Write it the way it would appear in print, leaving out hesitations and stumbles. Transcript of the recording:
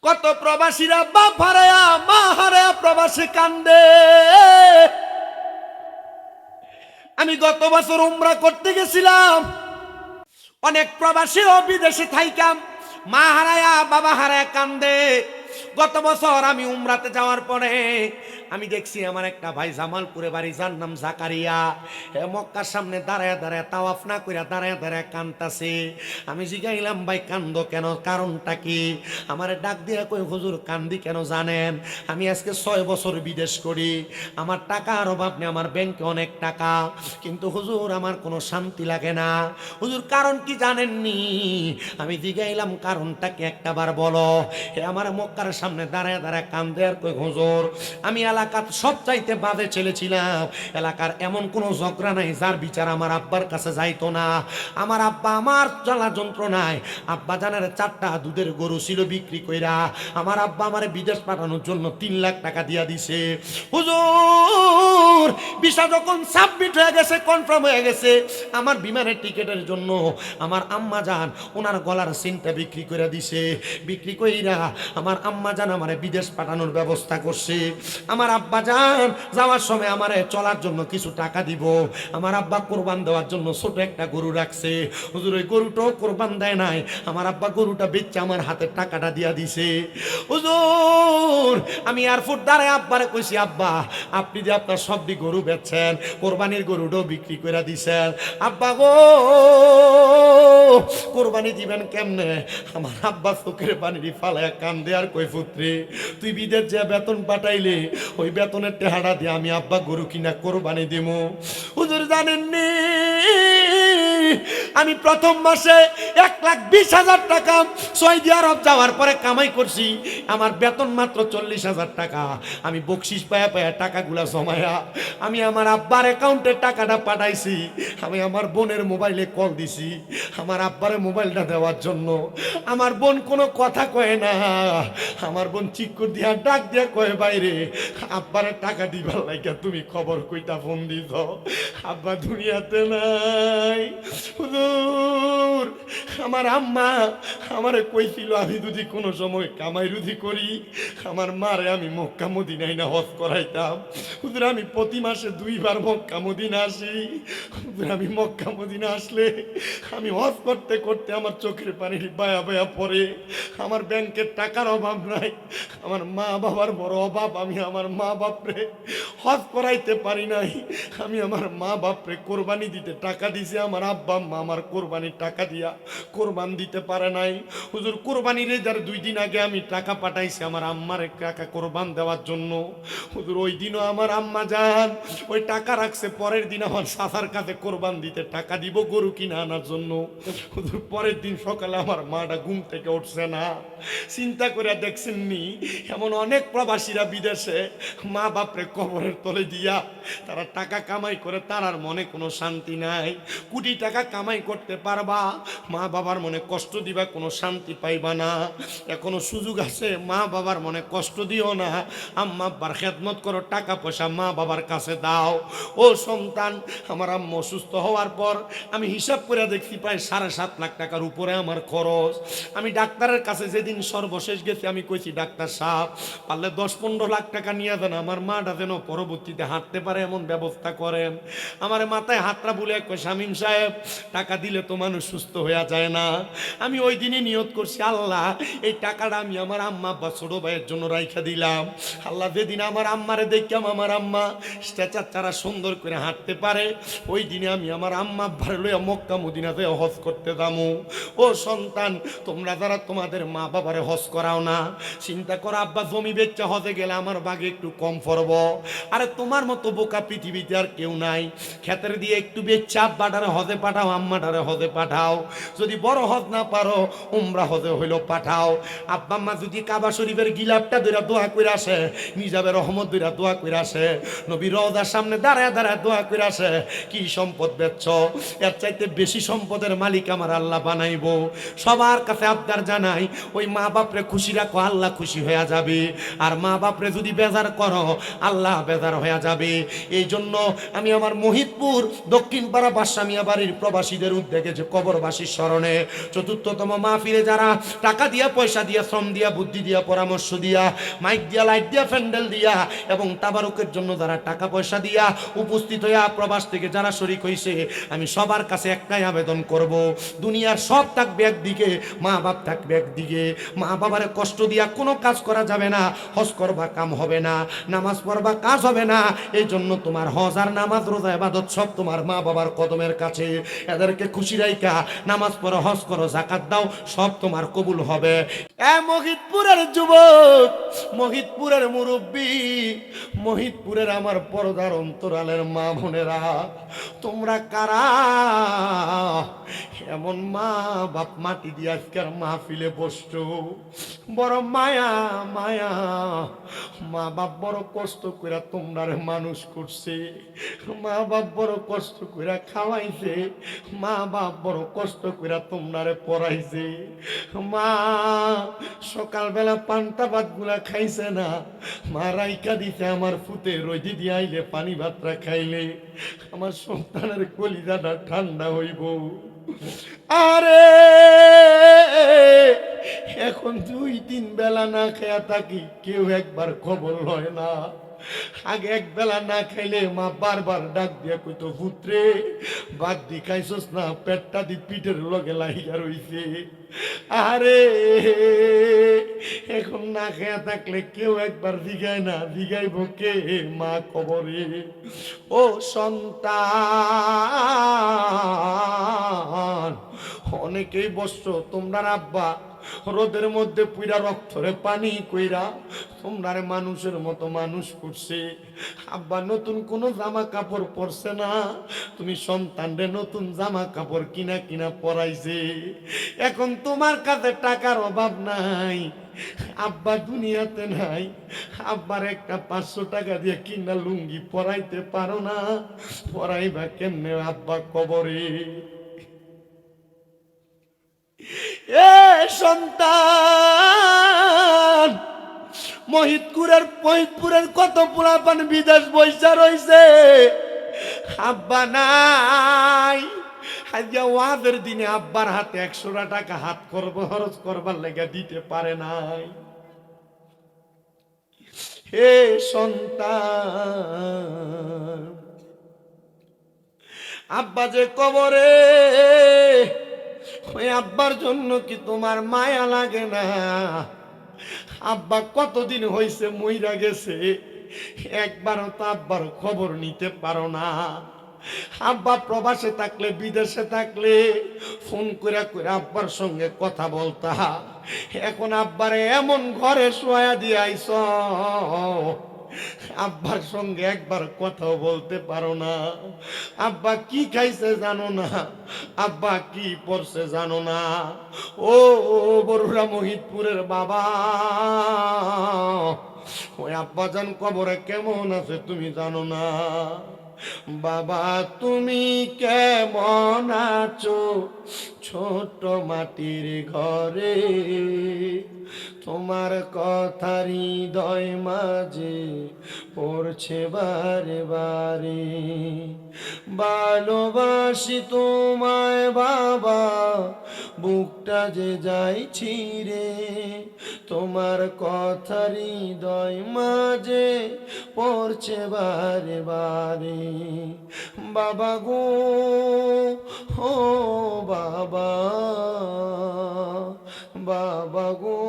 কত প্রবাসীরা বাপ হারায়া মা হারায়া প্রবাসী কান্দে। আমি গত বছর উমরা করতে গেছিলাম, অনেক প্রবাসীও বিদেশে থাইকাম মা হারায়া বাবা হারায়া কান্দে। গত বছর আমি উমরাতে যাওয়ার পরে আমি দেখছি আমার একটা ভাই জামালপুরে বাড়ি, যার নাম জাকারিয়া, মক্কার সামনে দাঁড়ায় দাঁড়ায় তাওয়াফ না কইরা দাঁড়ায় দাঁড়ায় কান্দতাছে। আমি জিগাইলাম ভাই কান্দো কেন, কারণটা কি? আমারে ডাক দিয়া কই হুজুর কান্দি কেন জানেন? আমি আজকে 6 বছর বিদেশ করি, আমার টাকার অভাব নেই, আমার ব্যাংকে অনেক টাকা, কিন্তু হুজুর আমার কোনো শান্তি লাগে না। হুজুর কারণ কি জানেননি? আমি জিগাইলাম কারণটা কি একটাবার বলো। আমার মক্কার সামনে দাঁড়ায় দাঁড়ায় কান্দে আর কই হুজুর আমি এলাকার সবচাইতে বাজে ছেলে ছিলাম, এলাকার এমন কোনো ঝগড়া নাই যার বিচার আমার আব্বার কাছে যাইতো না। আমার আব্বা আমার জ্বালা যন্ত্রণায় আব্বা জানের 4টা দুধের গরু ছিল বিক্রি কইরা আমার আব্বা আমার বিদেশ পাঠানোর জন্য 3 লাখ টাকা দিয়া দিছে। হুজুর ভিসা যখন সাবমিট হয়ে গেছে, কনফার্ম হয়ে গেছে, আমার বিমানের টিকেটের জন্য আমার আম্মা জান ওনার গলার সিনটা বিক্রি করে দিছে। বিক্রি কইরা আমার আম্মা জান আমারে বিদেশ পাঠানোর ব্যবস্থা করছে। আমার আব্বা জান যাওয়ার সময় আমারে চলার জন্য কিছু টাকা দিব। আমার আব্বা কোরবান দেওয়ার জন্য ছোট একটা গরু রাখছে। হুজুর ওই গরুটাও কোরবান দেয় নাই, আমার আব্বা গরুটা বেচে আমার হাতে টাকাটা দিয়া দিছে। হুজুর আমি এয়ারপোর্ট দাঁড়ায় আব্বারে কইছি আব্বা আপনি যে আপনার সবদি গরু বেচছেন, কোরবানির গরুটাও বিক্রি করে দিছেন, আব্বা গো কোরবানি দিবেন কেমনে? আমার আব্বা চোখের পানি ফালায় কান্দে আর কই পুত্রে তুই বিদেশ যে বেতন পাঠাইলে ওই বেতনের টেহারা দিয়ে আমি আব্বা গরু কিনা কোরবানি দিমু। হুজুর জানেননি আমি প্রথম মাসে 1,20,000 টাকা সৌদি আরব যাওয়ার পরে কামাই করছি, আমার বেতন মাত্র 40,000 টাকা। আমি বকশিস পায়া পায়া টাকাগুলা জমায়া আমি আমার আব্বার অ্যাকাউন্টে টাকাটা পাঠাইছি। আমি আমার বোনের মোবাইলে কল দিছি আমার আব্বারে মোবাইলটা দেওয়ার জন্য। আমার বোন কোনো কথা কয় না, আমার বোন চিক্কুর দিয়া ডাক দিয়া কয় বাইরে আব্বারে টাকা দিবার লাইগা তুমি খবর কইটা ফোন দিছ, আব্বা দুনিয়াতে নাই। হুজুর আমার আম্মা আমারে কইছিল আমি যদি কোনো সময় কামাই রুজি করি আমার মারে আমি মক্কা মদিনায় না হজ করাইতাম। হুজুর আমি প্রতি মাসে 2 বার মক্কা মদিনা আসি। হুজুর আমি মক্কা মদিনা আসলে আমি হজ করতে করতে আমার চোখের পানি বায়া বায়া পড়ে। আমার ব্যাংকের টাকার অভাব নাই, আমার মা বাবার বড় অভাব। আমি আমার মা বাপরে হজ করাইতে পারি নাই, আমি আমার মা বাপরে কোরবানি দিতে টাকা দিছি, আমার আব্বা আম্মা আমার কোরবানির টাকা দিয়া কোরবান দিতে পারে নাই। হুজুর কোরবানির যার 2 দিন আগে আমি টাকা পাঠাইছি আমার আম্মার টাকা কোরবান দেওয়ার জন্য। হুজুর ওই দিনও আমার আম্মা যান ওই টাকা রাখছে, পরের দিন আমার চাচার কাছে কোরবান দিতে টাকা দিব গরু কিনে আনার জন্য। হুজুর পরের দিন সকালে আমার মাটা ঘুম থেকে উঠছে না। চিন্তা করে দেখছেননি এমন অনেক প্রবাসীরা বিদেশে মা বাপরে কবরের তলে দিয়া তারা টাকা কামাই করে, তারার মনে কোনো শান্তি নাই। কোটি টাকা কামাই করতে পারবা, মা বাবার মনে কষ্ট দিবা, কোনো শান্তি পাইবা না। এখনো সুযোগ আছে, মা বাবার মনে কষ্ট দিও না, আম্মা আব্বার খেদমত করো, টাকা পয়সা মা বাবার কাছে দাও। ও সন্তান আমার আম্মা অসুস্থ হওয়ার পর আমি হিসাব করে দেখছি প্রায় 7.5 লাখ টাকার উপরে আমার খরচ। আমি ডাক্তারের কাছে যেদিন সর্বশেষ গেছি আমি কইছি ডাক্তার সাহেব পারলে 10-15 লাখ টাকা নিয়ে দেন, আমার মাটা যেন পরবর্তীতে হাঁটতে পারে এমন ব্যবস্থা করেন। আমার মাথায় হাতটা বুলে কই শামীম সাহেব টাকা দিলে তো মানুষ সুস্থ হয়ে যায় না। আমি ওই দিনই নিয়ত করছি আল্লাহ এই টাকাটা আমি আমার আম্মা বা ছোট ভাইয়ের জন্য রাইখা দিলাম। আল্লাহ যেদিন আমার আম্মারে দেখলাম আমার আম্মা স্ট্যাচার ছাড়া সুন্দর করে হাঁটতে পারে, ওই দিনে আমি আমার আম্মা আব্বারে লইয়া মক্কা মদিনাতে হজ করতে যাবো। ও সন্তান তোমরা যারা তোমাদের মা বাবারে হজ করাও না, চিন্তা করো আব্বা জমি বেচা হজে গেলে আমার বাগে একটু কম পড়ব। আরে তোমার মতো বোকা পৃথিবীতে আর কেউ নাই। ক্ষেতের দিয়ে একটু বেচা আব্বাটারে হজে পাঠাও, আম্মাটারে হজে পাঠাও। যদি বড় হজ না পারো উমরা হজে হইল পাঠাও। আব্বা আম্মা যদি কাবা শরীফের গিলাপটা ধরে দোয়া করে আসে, নিজাবের রহমত ধরে দোয়া করে আসে, নবী রওজার সামনে দাঁড়ায় দাঁড়ায় দোয়া করে আসে, কি সম্পদ বেচছ, এর চাইতে বেশি সম্পদের মালিক আমার আল্লাহ বানাইবো। সবার কাছে আবদার জানাই ওই মা বাপরে খুশি রাখো, আল্লাহ খুশি হয়ে যাবে। আর মা বাপরে যদি বেজার করো আল্লাহ পরেদার হয়ে যাবে। এই জন্য আমি আমার মহিতপুর দক্ষিণ পাড়া বাদশামিয়া বাড়ির প্রবাসীদের উদ্যোগে যে কবরবাসীর স্মরণে চতুর্থতম মাহফিলে যারা টাকা দিয়া, পয়সা দিয়া, শ্রম দিয়া, বুদ্ধি দিয়া, পরামর্শ দিয়া, মাইক দিয়া, লাইট দিয়া, প্যান্ডেল দিয়া এবং তাবারুকের জন্য যারা টাকা পয়সা দিয়া উপস্থিত হইয়া প্রবাস থেকে যারা শরীক হইছে, আমি সবার কাছে একটাই আবেদন করব, দুনিয়ার সব থাকবে একদিকে, মা বাপ থাকবে একদিকে। মা বাবারে কষ্ট দিয়া কোনো কাজ করা যাবে না, হজ করবা কাম হবে না, নামাজ পড়বা কাজ হবে না। এই জন্য তোমার হজ আর নামাজ, রোজা, ইবাদত সব তোমার মা বাবার কদমের কাছে। এদেরকে খুশি রাইকা নামাজ পড়ো, হজ করো, যাকাত দাও, সব তোমার কবুল হবে। মহিতপুরের যুবক, মহিতপুরের মুরব্বী, মহিতপুরের আমার পর্দার অন্তরালের মা বোনেরা, তোমরা কারা এমন মা বাপ মাটি দিয়ে আজকের মাহফিলে বসছো? বড় মায়া মায়া, মা বাপ বড় কষ্ট করে তোমরা মানুষ করছে, মা বাপ বড় কষ্ট করে খাওয়াইছে, মা বাপ বড় কষ্ট করে তোমরা পড়াইছে। মা সকালবেলা পান্তা ভাত গুলা খাইছে না, মা রাইকা দিতে আমার ফুতে রোদি দিয়ে আইলে পানি ভাতটা খাইলে আমার সন্তানের কলিজাটা ঠান্ডা হইব। আরে এখন 2-3 বেলা না খেয়া থাকি, কেউ একবার খবর লয় না। আগে এক বেলা না খাইলে মা বারবার ডাক দিয়া কইতো, পুত্রে ভাত দি খাইছস না, পেটটা দি পিঠের লগে লাগিয়া রইছে। আরে এখন না খেয়া থাকলে কেউ একবার জিগায় না, জিগাইব কে মা কবরে? ও সন্তান, অনেকেই বসছো, তোমরা আব্বা রোদের মধ্যে পুইরা রক্তরে পানি কইরা তোমরা মানুষের মতো মানুষ করছে। আব্বা নতুন কোনো জামা কাপড় পরছে না, তুমি সন্তানরে নতুন জামা কাপড় কিনা কিনা পরাইছে। এখন তোমার কাছে টাকার অভাব নাই, আব্বা দুনিয়াতে নাই, আব্বার একটা 500 টাকা দিয়ে কিনা লুঙ্গি পরাইতে পারো না, পরাইবা কেমনে আব্বা কবরে? এ সন্তান, মহিতপুরের কত পোলাপান বিদেশ বৈশা রইছে, আব্বা নাই। আজকে ওয়াদের দিনে আব্বার হাতে 100 টাকা হাত খরচ করবার লেগে দিতে পারে নাই। হে সন্তান, আব্বা যে কবরে, ওই আব্বার জন্য কি তোমার মায়া লাগে না? আব্বা কতদিন হইছে মইরা গেছে, একবারও তো আব্বার খবর নিতে পারো না। আব্বা প্রবাসে থাকলে, বিদেশে থাকলে ফোন করে করে আব্বার সঙ্গে কথা বলতা। এখন আব্বারে এমন ঘরে শোয়া দিয়ে আইছ, আব্বার সঙ্গে একবার কথাও বলতে পারো না। আব্বা কি খাইছে জানো না, আব্বা কি পড়ছে জানো না। ও বড়ুরা মহিতপুরের বাবা, ওই আব্বাজান কবরে কেমন আছে তুমি জানো না। বাবা তুমি কেমন আছো ছোট মাটির ঘরে, তোমার কথা হৃদয় মাঝে পড়ছে বারে বারে। ভালোবাসি তোমায় বাবা, বুকটা যে যাই ছিঁড়ে, তোমার কথা হৃদয় মাঝে পড়ছে বারে বারে। বাবা গো, ও বাবা, বাবা গো।